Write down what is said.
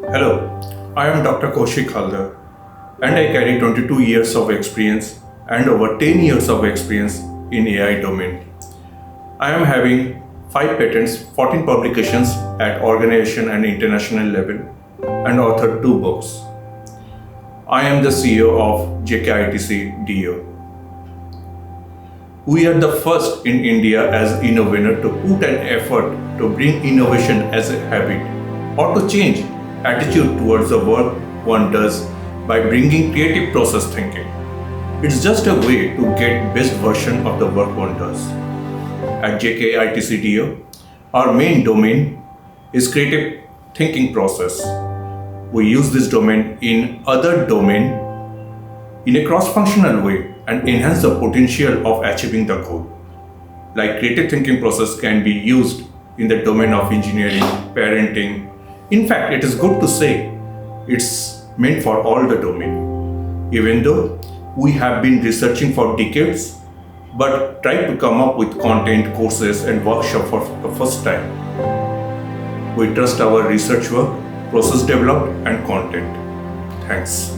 Hello, I am Dr. Kaushik Haldar and I carry 22 years of experience and over 10 years of experience in AI domain. I am having 5 patents, 14 publications at organization and international level and authored 2 books. I am the CEO of Jkitcdo-Ceo. We are the first in India as Innovaner to put an effort to bring innovation as a habit or to change attitude towards the work one does by bringing creative process thinking. It's just a way to get best version of the work one does. At Jkitcdo, our main domain is creative thinking process. We use this domain in other domain in a cross-functional way and enhance the potential of achieving the goal. Like creative thinking process can be used in the domain of engineering, parenting. In fact, it is good to say it's meant for all the domain. Even though we have been researching for decades, but tried to come up with content, courses and workshop for the first time. We trust our research work, process developed and content. Thanks.